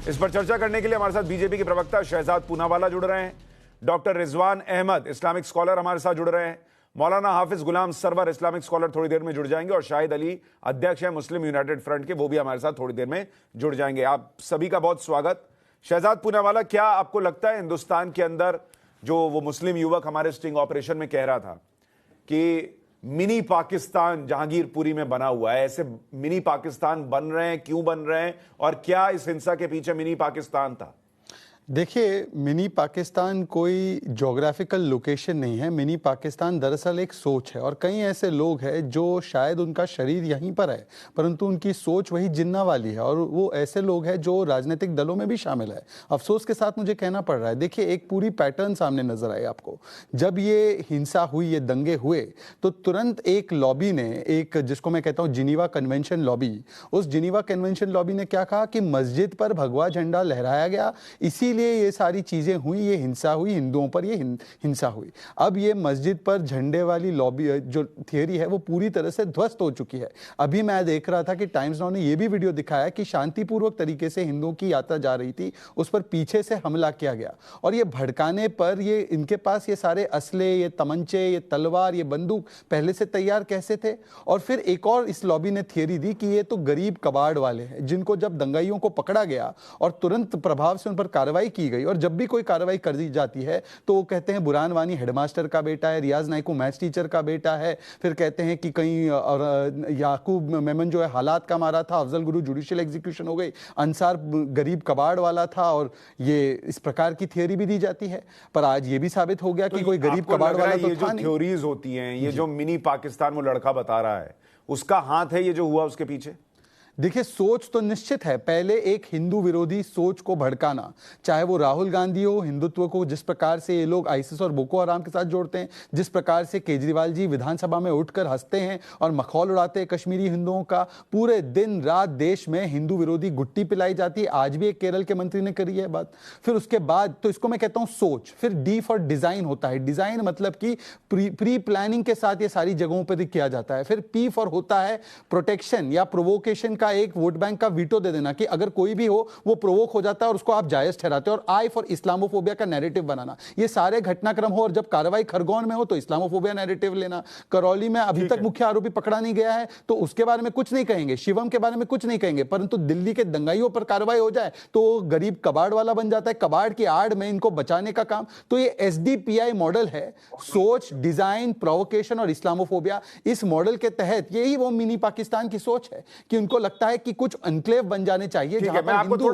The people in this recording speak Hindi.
इस पर चर्चा करने के लिए हमारे साथ बीजेपी के प्रवक्ता शहजाद पूनावाला जुड़ रहे हैं, doctor Rizwan Ahmed Islamic scholar हमारे साथ जुड़ रहे हैं, मौलाना हाफिज गुलाम सरवर इस्लामिक स्कॉलर थोड़ी देर में जुड़ जाएंगे और शाहिद अली अध्यक्ष है मुस्लिम यूनाइटेड फ्रंट के, वो भी हमारे साथ थोड़ी देर में जुड़ जाएंगे। आप सभी का बहुत स्वागत। शहजाद पूनावाला, क्या आपको लगता है हिंदुस्तान के अंदर जो वो मुस्लिम युवक हमारे स्टिंग ऑपरेशन में कह रहा था कि मिनी पाकिस्तान जहांगीरपुरी में बना हुआ है, ऐसे मिनी पाकिस्तान बन रहे हैं, क्यों बन रहे हैं और क्या इस हिंसा के पीछे मिनी पाकिस्तान था? देखिए, मिनी पाकिस्तान कोई ज्योग्राफिकल लोकेशन नहीं है। मिनी पाकिस्तान दरअसल एक सोच है और कई ऐसे लोग हैं जो शायद उनका शरीर यहीं पर है परंतु उनकी सोच वही जिन्ना वाली है और वो ऐसे लोग हैं जो राजनीतिक दलों में भी शामिल है। अफसोस के साथ मुझे कहना पड़ रहा है। देखिए, एक पूरी पैटर्न सामने नजर आई आपको। जब ये हिंसा हुई, ये दंगे हुए, तो तुरंत एक लॉबी ने, एक जिसको मैं कहता हूँ जिनीवा कन्वेंशन लॉबी, उस जिनीवा कन्वेंशन लॉबी ने क्या कहा कि मस्जिद पर भगवा झंडा लहराया गया, इसीलिए ये सारी चीजें हुई, ये हिंसा हुई, हिंदुओं पर ये हिंसा हुई। अब ये मस्जिद पर झंडे वाली लॉबी जो थियरी है वो पूरी तरह से ध्वस्त हो चुकी है। अभी मैं देख रहा था कि टाइम्स नाउ ने ये भी वीडियो दिखाया कि शांतिपूर्वक तरीके से हिंदुओं की यात्रा जा रही थी, उस पर पीछे से हमला किया गया और ये भड़काने पर ये इनके पास ये सारे असले, ये तमंचे, ये तलवार, ये बंदूक पहले से तैयार कैसे थे। और फिर एक और इस लॉबी ने थियरी दी कि ये तो गरीब कबाड़ वाले हैं जिनको जब दंगाइयों को पकड़ा गया और तुरंत प्रभाव से उन पर कार्रवाई की गई और जब भी कोई कार्रवाई कर दी जाती है तो वो कहते हैं बुरहान वानी हेडमास्टर का बेटा है, रियाज नाइकू मैथ्स टीचर का बेटा है, फिर कहते हैं कि कहीं और याकूब मेमन जो है हालात का मारा था, अफजल गुरु जुडिशियल एग्जीक्यूशन हो गई, अंसार गरीब कबाड़ वाला था और ये इस प्रकार की थियरी भी दी जाती है। पर आज ये भी साबित हो गया कि कोई गरीब कबाड़ वाला तो था नहीं। थ्योरीज होती हैं, ये जो मिनी पाकिस्तान वो लड़का बता रहा है, उसका हाथ है ये जो हुआ उसके पीछे? देखिए, सोच तो निश्चित है। पहले एक हिंदू विरोधी सोच को भड़काना, चाहे वो राहुल गांधी हो, हिंदुत्व को जिस प्रकार से ये लोग आईसिस और बोको हराम के साथ जोड़ते हैं, जिस प्रकार से केजरीवाल जी विधानसभा में उठकर हंसते हैं और मखौल उड़ाते हैं कश्मीरी हिंदुओं का, पूरे दिन रात देश में हिंदू विरोधी गुट्टी पिलाई जाती है। आज भी एक केरल के मंत्री ने करी है बात। फिर उसके बाद तो इसको मैं कहता हूं सोच। फिर डी फॉर डिजाइन होता है। डिजाइन मतलब कि प्री प्लानिंग के साथ ये सारी जगहों पर किया जाता है। फिर पी फॉर होता है प्रोटेक्शन या प्रोवोकेशन का, एक वोट बैंक का वीटो दे देना कि अगर कोई भी हो वो प्रोवोक हो जाता है और उसको आप जायज ठहराते हो। और आई फॉर इस्लामोफोबिया का नैरेटिव बनाना। ये सारे घटनाक्रम हो और जब कार्रवाई खरगोन में हो तो इस्लामोफोबिया नैरेटिव लेना। करौली में अभी तक मुख्य आरोपी पकड़ा नहीं गया है तो उसके बारे में कुछ नहीं कहेंगे, शिवम के बारे में कुछ नहीं कहेंगे, परंतु दिल्ली के दंगाइयों पर कार्रवाई हो जाए तो गरीब कबाड़ वाला बन जाता है। कबाड़ की आड़ में इनको बचाने का काम। तो ये एसडीपीआई मॉडल है, सोच, डिजाइन, प्रोवोकेशन और इस्लामोफोबिया। इस मॉडल के तहत यही वो मिनी पाकिस्तान की सोच है कि उनको लगता है कि कुछ एनक्लेव बन जाने चाहिए जहां पर हिंदू